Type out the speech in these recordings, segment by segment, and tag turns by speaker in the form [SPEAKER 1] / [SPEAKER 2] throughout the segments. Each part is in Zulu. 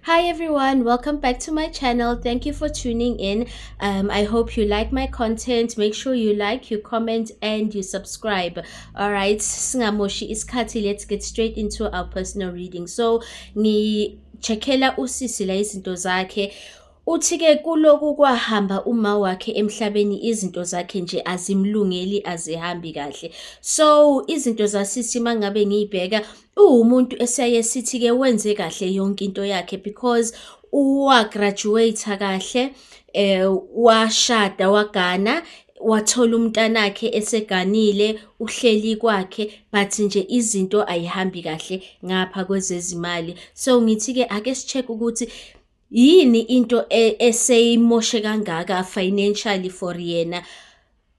[SPEAKER 1] Hi everyone, welcome back to my channel. Thank you for tuning in. I hope you like my content. Make sure you like, you comment, and you subscribe. All right, singamoshi isikhathi. Let's get straight into our personal reading. So, ni checkela usisi la izinto zakhe. Uthi-ke kuloku kwahamba uma wakhe emhlabeni izinto zakhe nje azimlungeli azihambi kahle. So izinto zasisi mangabe ngiyibheka uwumuntu esiyaye sithi-ke wenze kahle yonke into yakhe because wagraduate kahle, washada wagana, wathola umntanakhe eseganile uhleli kwakhe but nje izinto ayihambi kahle ngapha kwezezimali. So ngithi-ke ake si-check ukuthi yini into eseyimoshe kangaka financially for yena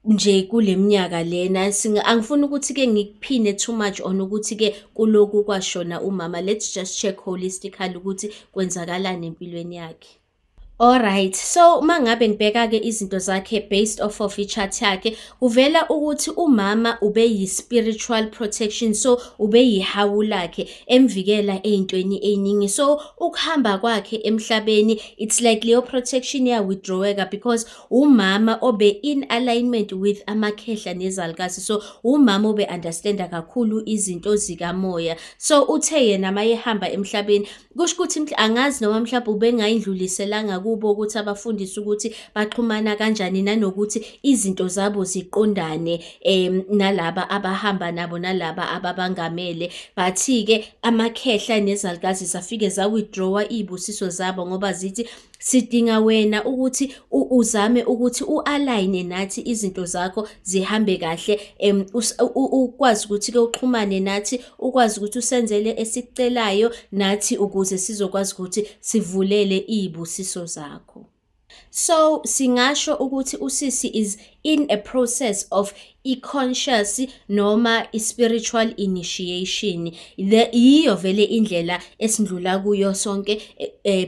[SPEAKER 1] nje kule minyaka lena. Angifuni ukuthi-ke ngikuphine too much on ukuthi-ke kuloku kwashona umama. Let's just check holistically ukuthi kwenzakalani empilweni yakhe. Alright, so mangabe ngibheka-ke izinto zakhe based off of i-chart yakhe, kuvela ukuthi umama ube yi-spiritual protection, so ube yihawu lakhe emvikela ey'ntweni ey'ningi. So ukuhamba kwakhe emhlabeni, it's like leyo protection ya-withdraweka because umama obe in alignment with amakhehla nezalukazi. So umama obe understanda kakhulu izinto zikamoya. So uthe yena mayehamba emhlabeni, kusho ukuthi angazi noma mhlawumbe ubengayindluliselanga kubo ukuthi abafundise ukuthi baxhumana kanjani nanokuthi izinto zabo ziqondane nalaba abahamba nabo nalaba ababangamele. Bathi-ke amakhehla nezalukazi zafike za-withdrawa iy'busiso zabo ngoba zithi sidinga wena ukuthi uzame ukuthi u-align-e nathi izinto zakho zihambe kahle, ukwazi ukuthi-ke uxhumane nathi, ukwazi ukuthi usenzele esikucelayo nathi ukuze sizokwazi ukuthi sivulele iy'busiso zakho. So singasho ukuthi usisi is in a process of i-conscious noma i-spiritual initiation. Yiyo vele indlela esindlula kuyo sonke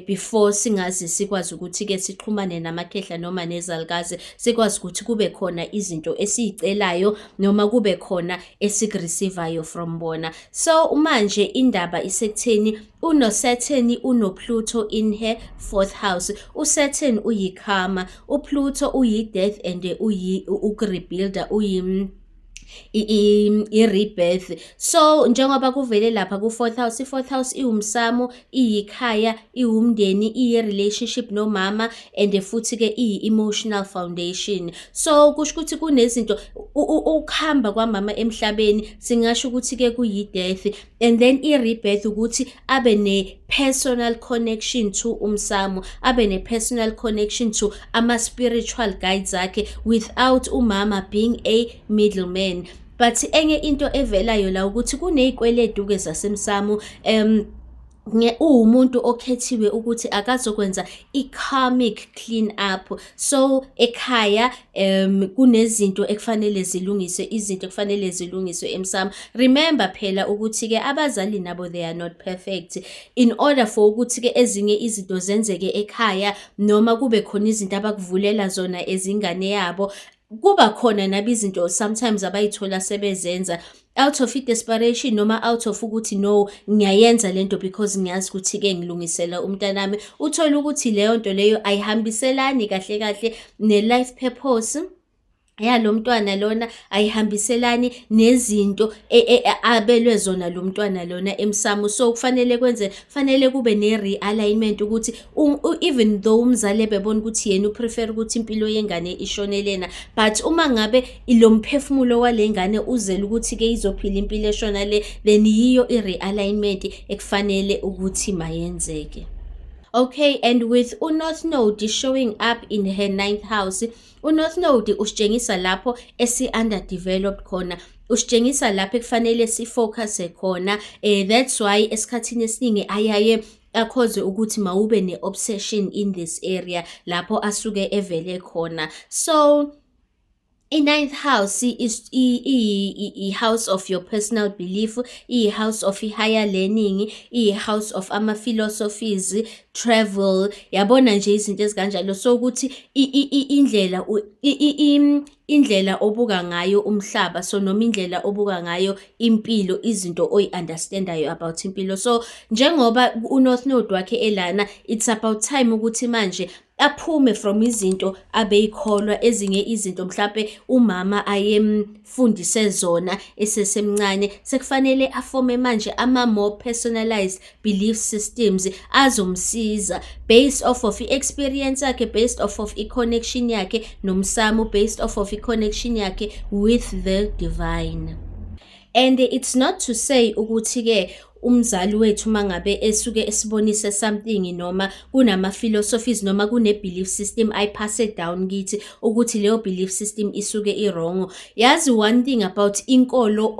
[SPEAKER 1] before singaze sikwazi ukuthi-ke sixhumane namakhehla noma nezalukazi, sikwazi ukuthi kube khona izinto esiyicelayo noma kube khona esikureceivayo from bona. So manje indaba isekutheni unoSaturn unoPluto in her 4th house. USaturn uyikarma, uPluto uyi-death and ukurebuilda, i-rebirth. So njengoba kuvele lapha ku-4th house, i-4th house iwumsamo, iyikhaya, iwumndeni, iyi-relationship nomama and futhi-ke iyi-emotional foundation. So kusho ukuthi kunezinto ukuhamba kwamama emhlabeni singasho ukuthi-ke kuyi-death and then i-rebirth ukuthi abe ne-personal connection to umsamo, abe ne-personal connection to ama-spiritual guides akhe without umama being a middleman. But enye into evelayo la ukuthi kuney'kweletu-ke zasemsamo, uwumuntu okhethiwe ukuthi akazokwenza i-karmic clean up. So ekhaya kunezinto ekufanele zilungiswe, izinto ekufanele zilungiswe emsamo. Remember phela ukuthi-ke abazali nabo they are not perfect. In order for ukuthi-ke ezinye izinto zenzeke ekhaya noma kube khona izinto abakuvulela zona ezingane yabo, kuba khona nabo izinto sometimes abayithola sebezenza out of i-desperation noma out of ukuthi no, ngiyayenza lento because ngiyazi ukuthi-ke ngilungisela umntanami. Uthole ukuthi leyo nto leyo ayihambiselani kahle kahle ne-life purpose yalo mntwana lona, ayihambiselani nezinto abelwe zona lo mntwana lona emsamo. So kufanele kube ne-realignment ukuthi even though umzali ebebona ukuthi yena uprefer ukuthi impilo yengane ishone lena, but uma ngabe ilo mphefumulo wale ngane uzela ukuthi-ke izophila impilo eshona le, then yiyo i-realignment ekufanele ukuthi mayenzeke. Okay, and with uNorth Node showing up in her 9th house, uNorth Node usitshengisa lapho esi-underdeveloped khona, usitshengisa lapho ekufanele sifocuse khona. That's why esikhathini esiningi ayaye akhoze ukuthi mawube ne-obsession in this area lapho asuke evele khona. So i-9th house is i-house of your personal belief, i-house of i-higher learning, i-house of ama-philosophies, travel, yabona nje izinto ezikanjalo. So ukuthi indlela indlela obuka ngayo umhlaba, so noma indlela obuka ngayo impilo, izinto oyi-understandayo about impilo. So njengoba uNorth Node wakhe elana, it's about time ukuthi manje aphume from izinto abeyikholwa, ezinye izinto mhlampe umama ayemfundise zona esesemncane. Sekufanele afome manje ama-more personalized belief systems azomsiza based off of i-experience yakhe, based off of i-connection yakhe nomsamo, based off of i-connection yakhe with the divine. And it's not to say ukuthi-ke umzali wethu mangabe esuke esibonise something noma kunama-philosophies noma kune-belief system ayiphase down kithi ukuthi leyo belief system isuke i-wrong. Yazi one thing about inkolo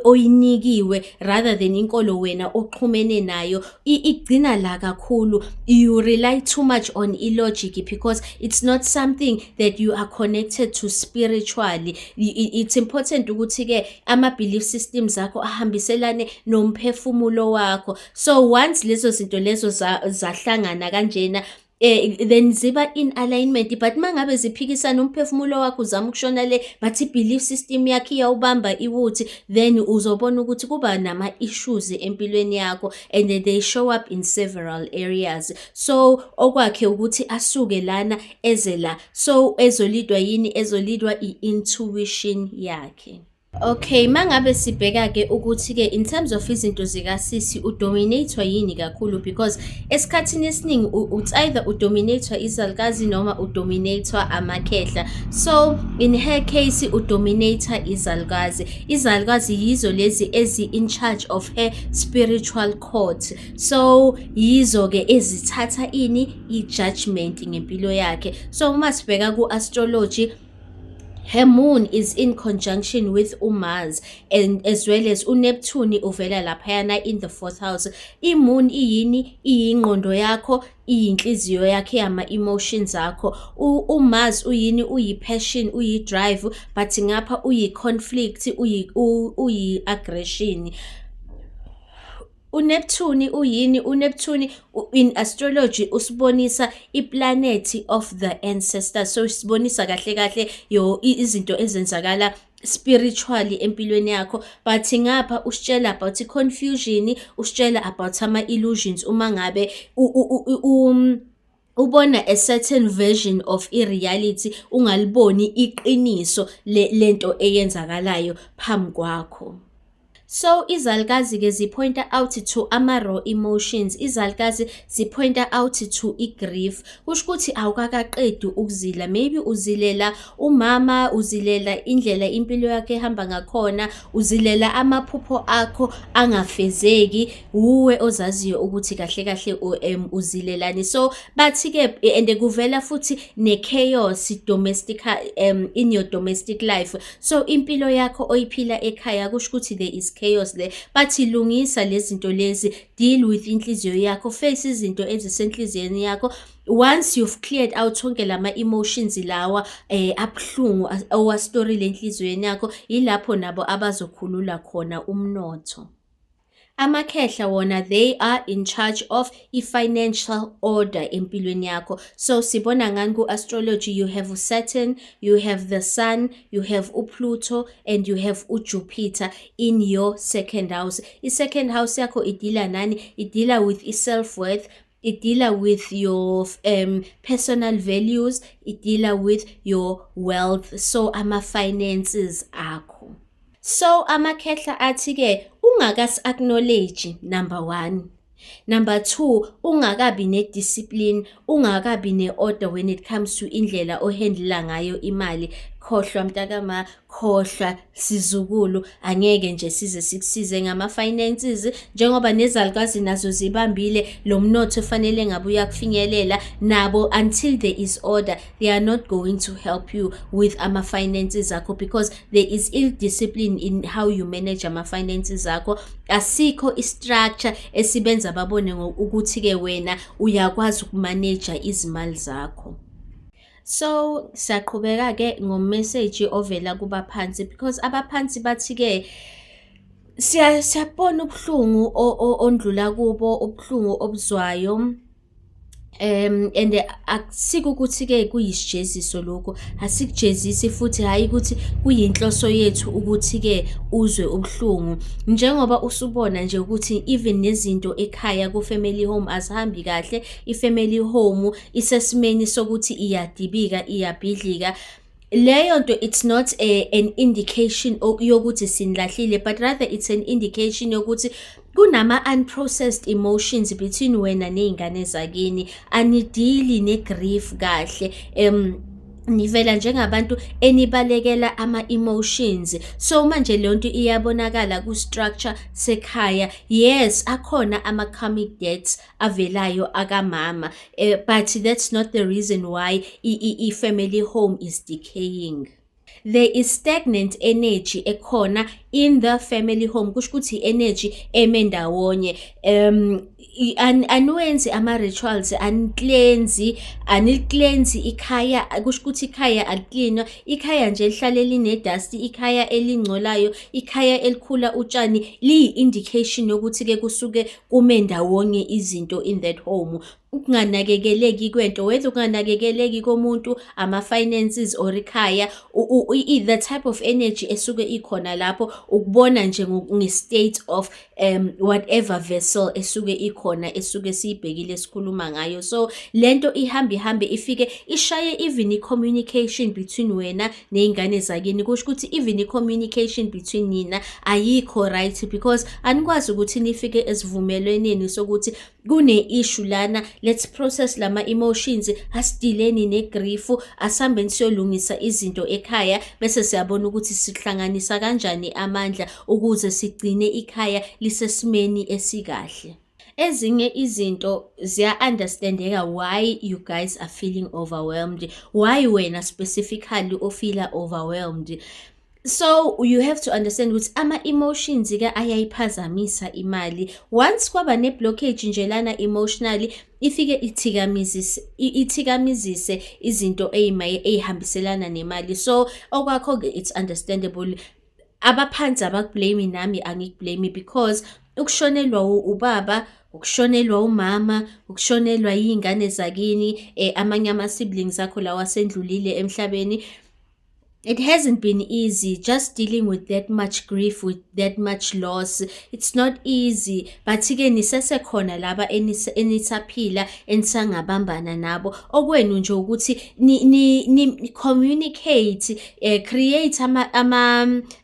[SPEAKER 1] oyinikiwe rather than inkolo wena oxhumene nayo, igcina la kakhulu. You rely too much on illogic because it's not something that you are connected to spiritually. It's important ukuthi-ke ama-belief systems akho ahambiselane nomphefumulo wakho. So once lezo zinto lezo zahlangana kanjena, then ziba in alignment. But mangabe ziphikisana umphefumulo wakho uzama ukushona le, but i-belief system yakho iyawubamba iwuthi, then uzobona ukuthi kuba nama-issues empilweni yakho, and then they show up in several areas. So okwakhe ukuthi asuke lana eze la, so ezolidwa yini? Ezolidwa i-intuition yakhe. Okay, mangabe sibheka-ke ukuthi-ke in terms of izinto zikasisi udominator yini kakhulu, because esikhathini esiningi it's either udominator izalukazi noma udominator amakhehla. So in her case udominator izalukazi. Izalukazi yizo lezi ezi-in charge of her spiritual court. So yizo-ke ezithatha ini i-judgment ngempilo yakhe. So uma sibheka ku-astrology, her moon is in conjunction with Mars, and as well as uNeptune uvela laphayana in the 4th house. I-moon iyini? Iyingqondo yakho, iyinhliziyo yakhe, ama-emotions akho. uMars uyini? Uyi-passion, uyi-drive, but ngapha uyi-conflict, uyi-aggression. uNeptune uyini? uNeptune in astrology usibonisa iplanet of the ancestors. So sibonisa kahle kahle izinto ezenzakala spiritually empilweni yakho, but ngapha usitshela about i-confusion, usitshela about ama-illusions uma ngabe ubona a certain version of i-reality, ungaliboni iqiniso lento eyenzakalayo phambi kwakho. So izalukazi-ke zipointa out to ama-raw emotions. Izalukazi zipointa out to i-grief. Kusho ukuthi awukakaqedi ukuzila. Maybe uzilela umama, uzilela indlela impilo yakhe ehamba ngakhona, uzilela amaphupho akho angafezeki, uwe ozaziyo ukuthi kahle kahle uzilelani. So bathi-ke and kuvela futhi ne-chaos domestic in your domestic life. So impilo yakho oyiphila ekhaya kusho ukuthi there is chaos le, but ilungisa lezi zinto lezi, deal with inhliziyo yakho, face izinto ezisenhliziyweni yakho. Once you've cleared out onke lama emotions lawa abhlungu owastorile enhliziyweni yakho, ilapho nabo abazokhulula khona umnotho. Amakhehla wona, they are in charge of i-financial order empilweni yakho. So sibona ngani ku-astrology, you have Saturn, you have the Sun, you have uPluto, and you have uJupiter in your second house. I-second house yakho idila nani? Idila with i-self-worth, idila with your personal values, idila with your wealth, so ama-finances akho. So amakhehla athi-ke ungakas-acknowledge, number 1. Number 2, ungakabi ne-discipline, ungakabi ne-order when it comes to indlela ohandlela ngayo imali. Khohlwa mntakama, khohlwa sizukulu, angeke nje size sikusize ngama-finances, njengoba nezalukazi nazo zibambile lo mnotho fanele ngabe uyakufinyelela nabo. Until there is order, they are not going to help you with ama-finances akho, because there is ill discipline in how you manage ama-finances akho. Asikho i-structure esibenza babone ukuthi-ke wena uyakwazi ukumanage izimali zakho. So siyaqhubeka-ke ngomessage ovela kubaphansi, because abaphansi bathi-ke siyabona ubuhlungu ondlula kubo, ubuhlungu obuzwayo, And akusiko ukuthi-ke kuyisijeziso lokhu, asikujezisi futhi hhayi ukuthi kuyinhloso yethu ukuthi-ke uzwe ubuhlungu. Njengoba usubona nje ukuthi even nezinto ekhaya ku-family home azihambi kahle, i-family home isesimeni sokuthi iyadibika, iyabhidlika. Leyo nto it's not an indication yokuthi sinilahlile, but rather it's an indication yokuthi kunama-unprocessed emotions between wena ney'ngane zakini, anidili ne-grief kahle. Nivela njengabantu enibalekela ama-emotions. So manje leyo nto iyabonakala ku-structure sekhaya. Yes, akhona ama-karmic debts avelayo akamama, but that's not the reason why i-family home is decaying. There is stagnant energy ekhona in the family home, kusho ukuthi energy eme ndawonye. Aniwenzi ama-rituals, anicleanse ikhaya, kusho ukuthi ikhaya aliklinwa, ikhaya nje lihlale line-dust, ikhaya elingcolayo, ikhaya elikhula utshani, liyi-indication yokuthi-ke kusuke kume ndawonye izinto in that home. Ukunganakekeleki kwento, whether ukunganakekeleki komuntu, ama-finances or ikhaya, the type of energy esuke ikhona lapho, ukubona nje nge-state of whatever vessel esuke ikhona, esuke siyibhekile esikhuluma ngayo. So lento ihambe ifike ishaye even i-communication between wena ney'ngane zakini, kusho ukuthi even i-communication between nina ayikho right, because anikwazi ukuthi nifike esivumelweneni sokuthi kune-issue lana, let's process lama-emotions, asidileni ne-grief, asihambeni siyolungisa izinto ekhaya, bese siyabona ukuthi sihlanganisa kanjani amandla ukuze sigcine ikhaya lisesimeni esikahle. Ezinye izinto ziya-understandeka why you guys are feeling overwhelmed, why wena specifically ofila overwhelmed. So you have to understand ukuthi ama-emotions-ke ayayiphazamisa imali. Once kwaba ne-blockage nje lana emotionally, ifike ithikamizise izinto ey'hambiselana nemali. So okwakho-ke it's understandable. Abaphansi abakublame, nami angikublame, because ukushonelwa ubaba, ukushonelwa umama, ukushonelwa yiy'ngane zakini, amanye ama-siblings akho lawa asendlulile emhlabeni, it hasn't been easy just dealing with that much grief, with that much loss. It's not easy, but-ke nisesekhona laba enisaphila, enisangabambana nabo. Okwenu nje ukuthi ni communicate, create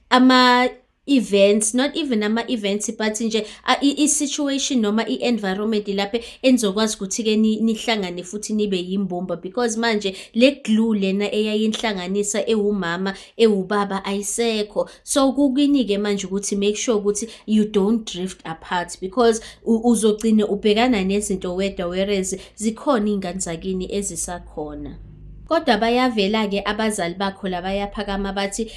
[SPEAKER 1] ama events, not even ama-events, but nje i-situation noma i-environment lapho enizokwazi ukuthi-ke nihlangane futhi nibe yimbumba, because manje le glue lena eyayinihlanganisa ewumama ewubaba ayisekho. So kukini-ke manje ukuthi make sure ukuthi you don't drift apart, because uzogcine ubhekana nezinto wedwa, whereas zikhona iy'ngane zakini ezisakhona. Kodwa bayavela-ke abazali bakho la bayaphakama bathi,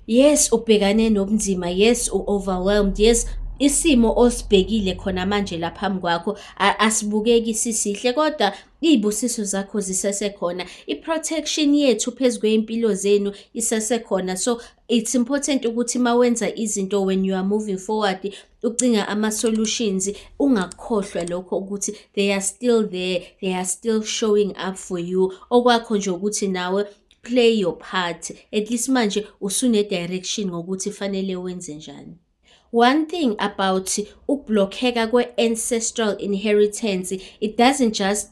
[SPEAKER 1] yes, ubhekane nobunzima, yes, u-overwhelmed, yes, isimo osibhekile khona manje la phambi kwakho asibukeki sisihle, kodwa iy'busiso zakho zisesekhona, i-protection yethu phezu kwey'mpilo zenu isesekhona. So it's important ukuthi ma wenza izinto, when you are moving forward, ucinga ama-solutions, ungakukhohlwa lokho ukuthi they are still there, they are still showing up for you. Okwakho nje ukuthi nawe play your part, at least manje usune-direction ngokuthi fanele wenze njani. One thing about ukublockeka kwe-ancestral inheritance, it doesn't just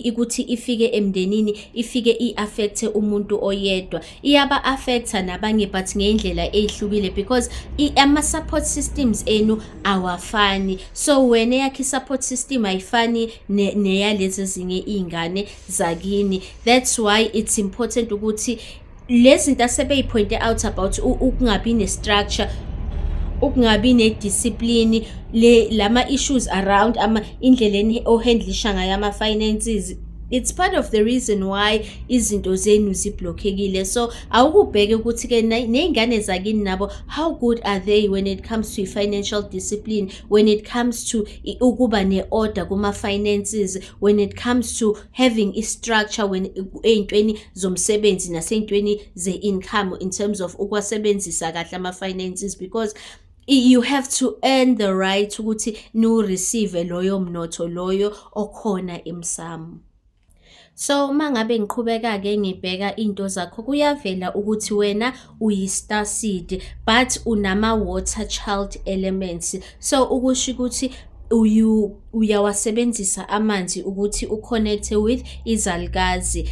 [SPEAKER 1] ukuthi ifike emndenini, ifike i-affecte umuntu oyedwa, iyaba-affecta nabanye but ngey'ndlela ey'hlukile, because ama-support systems enu awafani. So wena yakho i-support system ayifani neyalezi ezinye iy'ngane zakini. That's why it's important ukuthi lezi zinto asebeyi-pointe out about ukungabi ne-structure, ukungabi ne-discipline, lama-issues around indleleni ohandlisha ngayo ama-finances, it's part of the reason why izinto zenu ziblockekile. So awukubheke ukuthi-ke ney'ngane zakini nabo, how good are they when it comes to financial discipline, when it comes to ukuba ne-order kuma-finances, when it comes to having i-structure ey'ntweni zomsebenzi nasey'ntweni ze-income, in terms of ukwasebenzisa kahle ama-finances, because you have to earn the right ukuthi nu-receive loyo mnotho loyo okhona emsamo. So mangabe ngiqhubeka-ke ngibheka into zakho, kuyavela ukuthi wena uyi-star seed but unama-water child elements. So ukusho ukuthi uyawasebenzisa amanzi ukuthi uconnecte with izalikazi,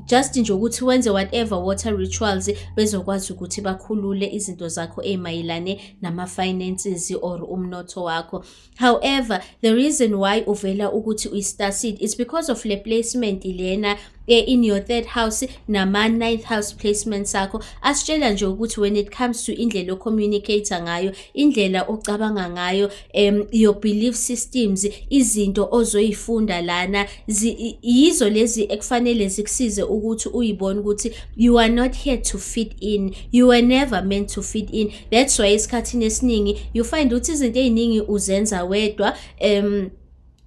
[SPEAKER 1] just nje ukuthi wenze whatever water rituals bezokwazi ukuthi bakhulule izinto zakho ey'mayelane nama-finances or umnotho wakho. However, the reason why uvela ukuthi uyi-star seed is because of le placement lena in your third house nama-ninth house placements akho asitshela nje ukuthi when it comes to indlela ocommunicate ngayo, indlela ocabanga ngayo, your belief systems, izinto ozoyifunda lana yizo lezi ekufanele zikusize ukuthi uyibone ukuthi you are not here to fit in, you were never meant to fit in. That's why esikhathini esiningi you find ukuthi izinto ey'ningi uzenza wedwa,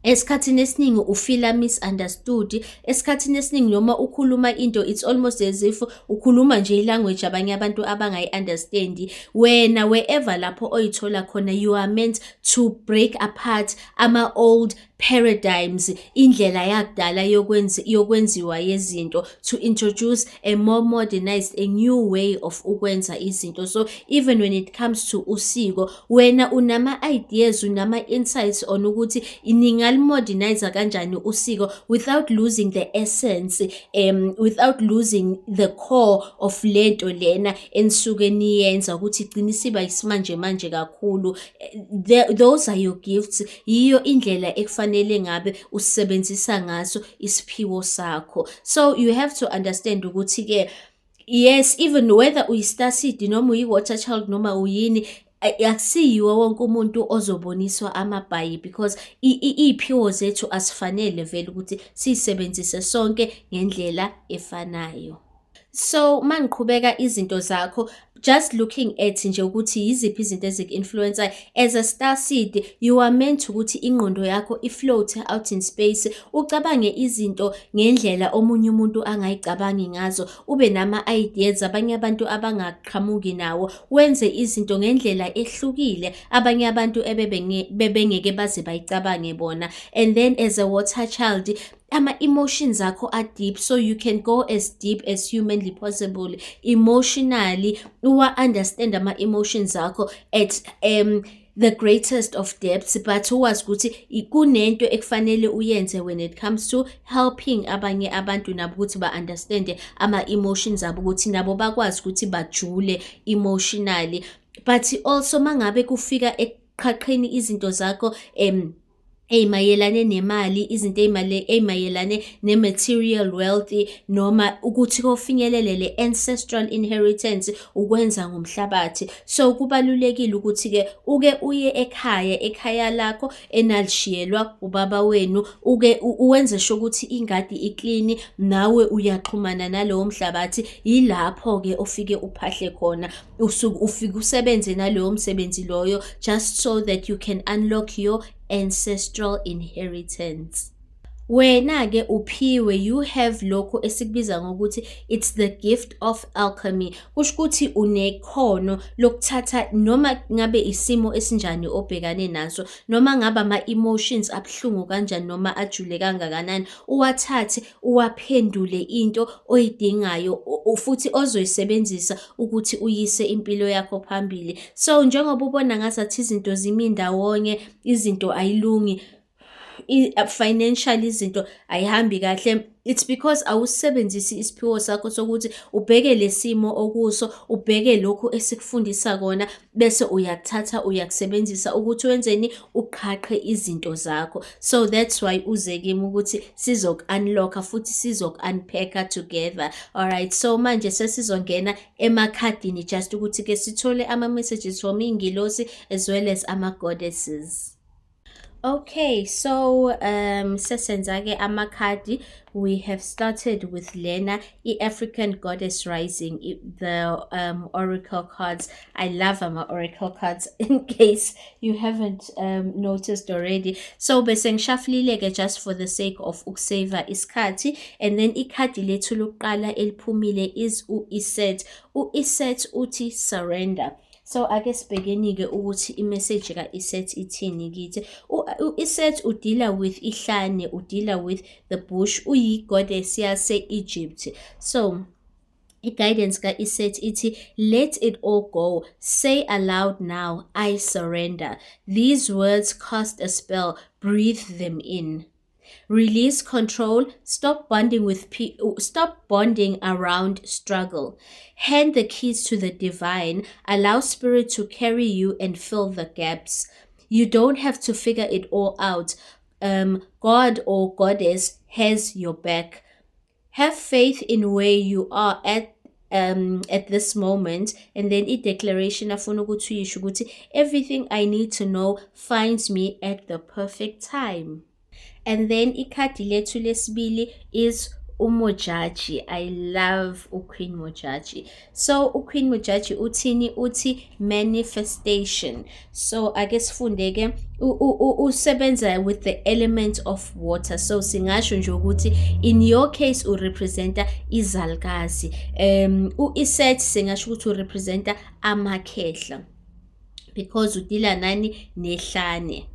[SPEAKER 1] esikhathini esiningi ufila misunderstood, esikhathini esiningi noma ukhuluma into it's almost as if ukhuluma nje ilanguage abanye abantu abangayi-understand. Wena wherever lapho oyithola khona you are meant to break apart ama-old paradigms, indlela yakudala yokwenziwa yezinto, to introduce a more modernized, a new way of ukwenza izinto. So even when it comes to usiko, wena unama-ideas, unama-insights on ukuthi ningalimodernise kanjani usiko without losing the essence, without losing the core of lento lena enisuke niyenza ukuthi igcine isiba isimanje manje kakhulu. Those are your gifts, yiyo indlela ekufanele ngabe usebenzisa ngaso isiphiwo sakho. So you have to understand ukuthi-ke, yes, even whether uyi-star seed noma uyi-water child noma uyini, akusiyiwo wonke umuntu ozoboniswa amabhayi, because iy'phiwo zethu asifanele vele ukuthi siy'sebenzise sonke ngendlela efanayo. So mangiqhubeka izinto zakho, just looking at nje ukuthi yiziphi izinto eziku-influencer as a star seed, you are meant ukuthi ingqondo yakho ifloat out in space, ucabange izinto ngendlela omunye umuntu angayicabangi ngazo, ube nama-ideas abanye abantu abangaqhamuki nawo, wenze izinto ngendlela ehlukile abanye abantu bebengeke baze bayicabange bona. And then as a water child, ama-emotions akho are deep, so you can go as deep as humanly possible emotionally, understand ama-emotions akho at the greatest of depths, but uwazi ukuthi kunento ekufanele uyenze when it comes to helping abanye abantu nabo ukuthi ba-understande ama-emotions abo, ukuthi nabo bakwazi ukuthi bajule emotionally. But also mangabe kufika eqhaqheni izinto zakho ey'mayelane nemali, izinto ey'mayelane ne-material wealth, noma ukuthi kofinyelele le ancestral inheritance, ukwenza ngomhlabathi. So kubalulekile ukuthi-ke uye ekhaya lakho enalishiyelwa ubaba wenu, uwenze sure ukuthi ingadi iklini, nawe uyaxhumana nalowo mhlabathi. Yilapho-ke ofike uphahle khona, ufike usebenze nalowo msebenzi loyo, just so that you can unlock your ancestral inheritance. Wena-ke uphiwe, you have lokho esikubiza ngokuthi it's the gift of alchemy. Kusho ukuthi unekhono lokuthatha noma ngabe isimo esinjani obhekane naso, noma ngabe ama-emotions abuhlungu kanjani noma ajule kangakanani, uwathathe uwaphendule into oyidingayo, futhi ozoyisebenzisa ukuthi uyise impilo yakho phambili. So njengoba ubona ngazathi izinto zimi ndawonye, izinto ayilungi, financial izinto ayihambi kahle, it's because awusebenzisi isiphiwo sakho sokuthi ubheke lesimo okuso, ubheke lokhu esikufundisa kona, bese uyakuthatha uyakusebenzisa ukuthi wenzeni, uqhaqhe izinto zakho. So that's why uze kimi ukuthi sizoku-unlocka futhi sizoku-unpacka together. Alright, so manje sesizongena emakhadini just ukuthi-ke sithole ama-messages from iy'ngilosi as well as ama-goddesses. Okay, so sesenza-ke amakhadi. We have started with Lena, African Goddess Rising, the oracle cards. I love oracle cards, in case you haven't noticed already. So bese ngishaflile-ke just for the sake of ukuseva isikhathi. And then ikhadi lethu lokuqala eliphumile is u-Iset. U-Iset uthi surrender. So ake sibhekeni-ke ukuthi imessage ka-Iset ithini kithi. Iset udila with ihlane, udila with the bush, uyi-goddess yase-Egypt. So i-guidance ka-Iset ithi, let it all go. Say aloud now, I surrender. These words cast a spell. Breathe them in. Release control. Stop bonding around struggle. Hand the keys to the divine. Allow spirit to carry you and fill the gaps. You don't have to figure it all out. God or goddess has your back. Have faith in where you are at this moment. And then i-declaration afuna ukuthi uyisho ukuthi everything I need to know finds me at the perfect time. And then ikhadi lethu lesibili is uMojaji. I love uQueen Mojaji. So uQueen Mojaji uthini? Uthi manifestation. So ake sifunde ke usebenza with the element of water. So singasho nje ukuthi in your case urepresenta izalkazi. Iset singasho ukuthi urepresenta amakhehla because udila nani? Nehlane.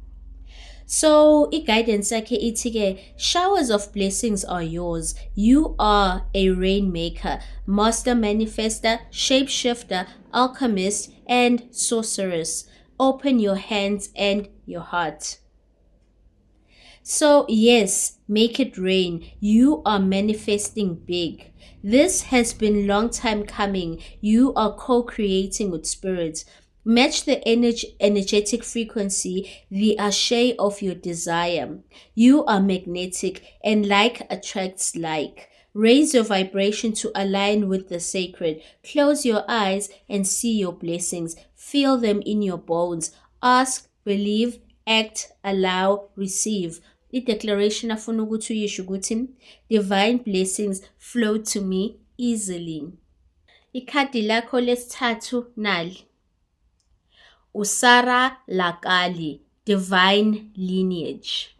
[SPEAKER 1] So i-guidance yakhe ithi-ke, showers of blessings are yours. You are a rainmaker, master manifester, shapeshifter, alchemist, and sorceress. Open your hands and your heart. So yes, make it rain. You are manifesting big. This has been long time coming. You are co-creating with spirit. Match the energetic frequency, the ashe of your desire. You are magnetic and like attracts like. Raise your vibration to align with the sacred. Close your eyes and see your blessings. Feel them in your bones. Ask, believe, act, allow, receive. I-declaration afuna ukuthi uyisho ukuthi divine blessings flow to me easily. Ikhadi lakho lesithathu nali. Usara Lakali, divine lineage.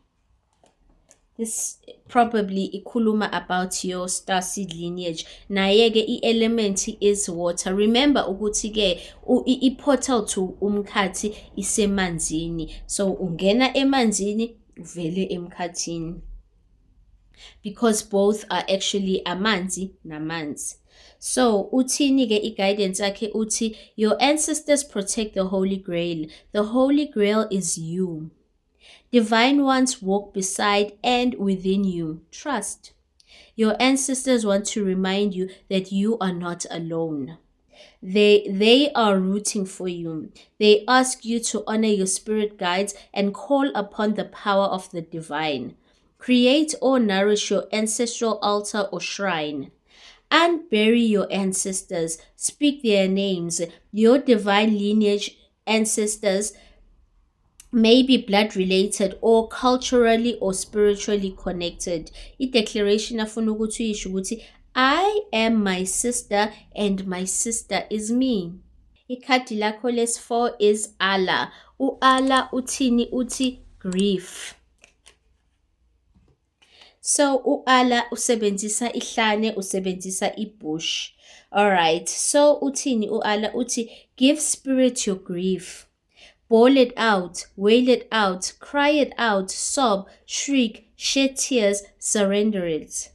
[SPEAKER 1] This probably ikhuluma about your starseed lineage. Naye-ke i-element is water. Remember ukuthi-ke i-portal to umkhathi isemanzini. So ungena emanzini uvele emkhathini. Because both are actually amanzi namanzi. So uthini-ke i-guidance yakhe uthi, your ancestors protect the Holy Grail. The Holy Grail is you. Divine ones walk beside and within you. Trust. Your ancestors want to remind you that you are not alone. They are rooting for you. They ask you to honor your spirit guides and call upon the power of the divine. Create or nourish your ancestral altar or shrine. And bury your ancestors. Speak their names. Your divine lineage ancestors may be blood related or culturally or spiritually connected. I-declaration afuna ukuthi uyisho ukuthi I am my sister and my sister is me. Ikhadi lakho lesi-4 is Allah. U-Allah uthini? Uthi grief. So u-Allah usebenzisa ihlane, usebenzisa ibush. Alright, so uthini u-Allah? Uthi give spirit your grief. Bawl it out, wail it out, cry it out, sob, shriek, shed tears, surrender it.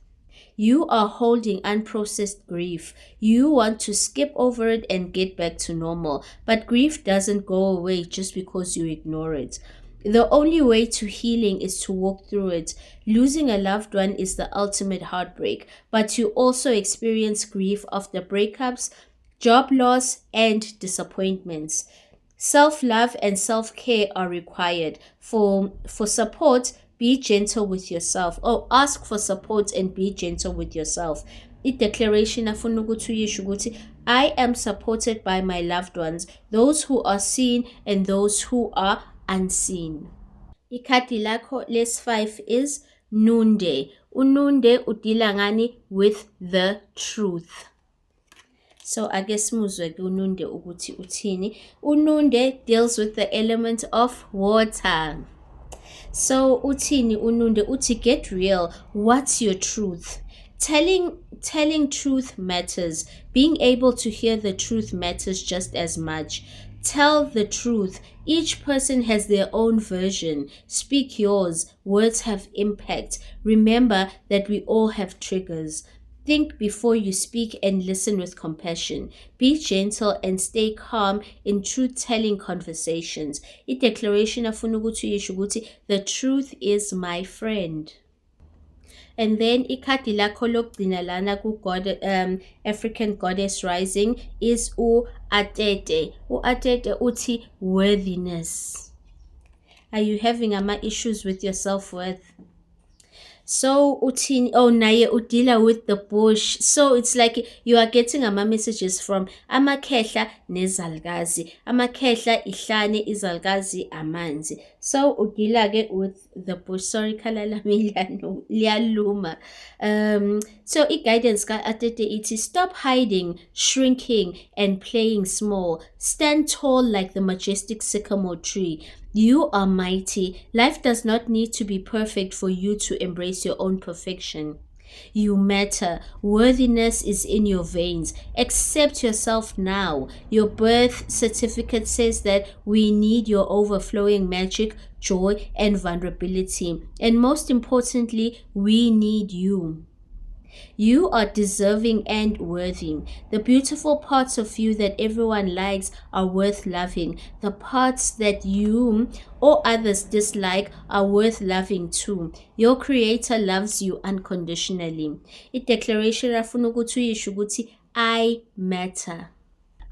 [SPEAKER 1] You are holding unprocessed grief. You want to skip over it and get back to normal. But grief doesn't go away just because you ignore it. The only way to healing is to walk through it. Losing a loved one is the ultimate heartbreak, but you also experience grief after breakups, job loss, and disappointments. Self-love and self-care are required. For support, be gentle with yourself. Ask for support and be gentle with yourself. I-declaration afuna ukuthi uyisho ukuthi I am supported by my loved ones, those who are seen and those who are unseen. Ikhadi lakho lesi-5 is Nunde. Ununde udila ngani? With the truth. So ake simuzwe ke uNunde ukuthi uthini. Ununde deals with the element of water. So uthini uNunde? Uthi get real. What's your truth? Telling truth matters. Being able to hear the truth matters just as much. Tell the truth. Each person has their own version. Speak yours. Words have impact. Remember that we all have triggers. Think before you speak and listen with compassion. Be gentle and stay calm in truth-telling conversations. I-declaration afuna ukuthi uyisho ukuthi the truth is my friend. And then ikhadi lakho lokugcina lana ku-God, African Goddess Rising is u-Atete. U-Atete uthi worthiness. Are you having issues with your self-worth? So uthini, oh naye udila with the bush. So it's like you are getting messages from amakhehla nezalgazi. Amakhehla ihlane, izalgazi amanzi. So udila ke with the bush. Sorry khala lami liyaluma. So guidance ka Atete iti stop hiding, shrinking and playing small. Stand tall like the majestic sycamore tree. You are mighty. Life does not need to be perfect for you to embrace your own perfection. You matter. Worthiness is in your veins. Accept yourself now. Your birth certificate says that we need your overflowing magic, joy, and vulnerability. And most importantly, we need you. You are deserving and worthy. The beautiful parts of you that everyone likes are worth loving. The parts that you or others dislike are worth loving too. Your creator loves you unconditionally. I-declaration afuna ukuthi uyisho ukuthi I matter.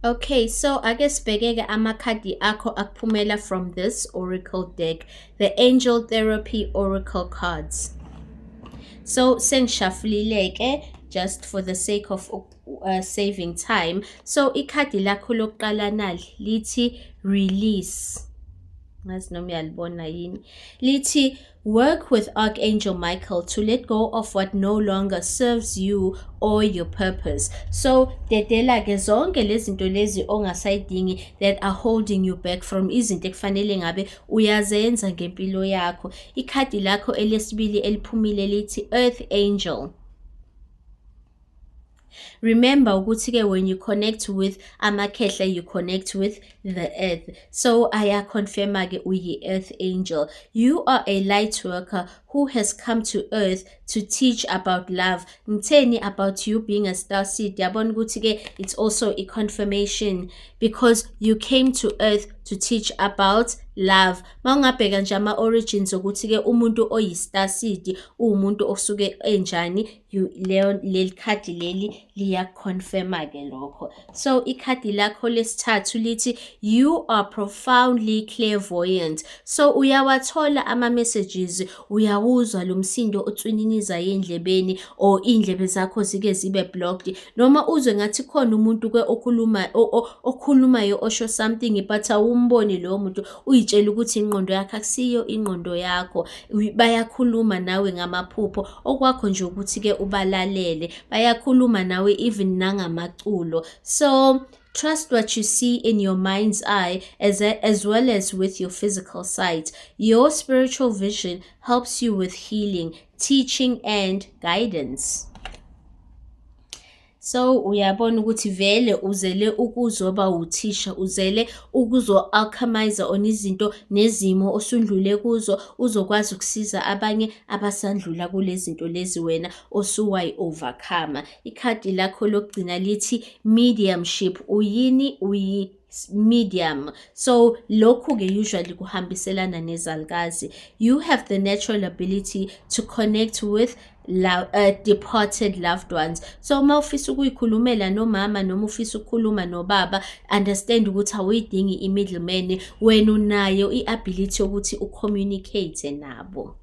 [SPEAKER 1] Okay, so ake sibheke amakhadi akho akuphumela from this oracle deck, the Angel Therapy Oracle cards. So sengishafulile just for the sake of saving time. So ikhadi lakho lokuqala nali lithi release. Ngazi noma uyalibona yini. Lithi work with Archangel Michael to let go of what no longer serves you or your purpose. So dedela ke zonke lezinto lezi ongasayidingi that are holding you back from izinto ekufanele ngabe uyazenza ngempilo yakho. Ikhadi lakho elesibili eliphumile lithi Earth Angel. Remember ukuthi ke when you connect with amakhehla you connect with the earth. So ayakonfirma ke uyi Earth Angel. You are a light worker who has come to earth to teach about love. Ngitheni about you being a starseed. Yabona ukuthi ke it's also a confirmation because you came to earth to teach about love. Mawungabheka nje ama-origins ukuthi ke umuntu oyi-starseed umuntu osuke enjani, leli khadi leli liyakonfirma ke lokho. So ikhadi lakho lesithathu lithi you are profoundly clairvoyant. So uyawathola ama-messages, uyawuzwa lo msindo otswininiza endlebeni or indlebe zakho zike zibe blocked, noma uzwe ngathi khona umuntu ke okhulumayo osho something but awumboni lo muntu, uyitshela ukuthi ingqondo yakho akusiyo ingqondo yakho, bayakhuluma nawe ngamaphupho okwakho nje ukuthi ke ubalalele, bayakhuluma nawe even nangamaculo. So trust what you see in your mind's eye as well as with your physical sight. Your spiritual vision helps you with healing, teaching, and guidance. So uyabona ukuthi vele uzele ukuzoba uthisha, uzele ukuzo-alchemize on izinto nezimo osundlule kuzo, uzokwazi ukusiza abanye abasandlula kulezi zinto lezi wena osuwayi-overcome. Ikhadi lakho lokugcina lithi mediumship. Uyini? Medium. So lokhu ke usually kuhambiselana nezalgazi. You have the natural ability to connect with departed loved ones. So uma ufisa ukuyikhulumela nomama noma ufisa ukukhuluma nobaba, understand ukuthi awuyidingi i-middleman, wena unayo i-ability yokuthi ucommunicate nabo.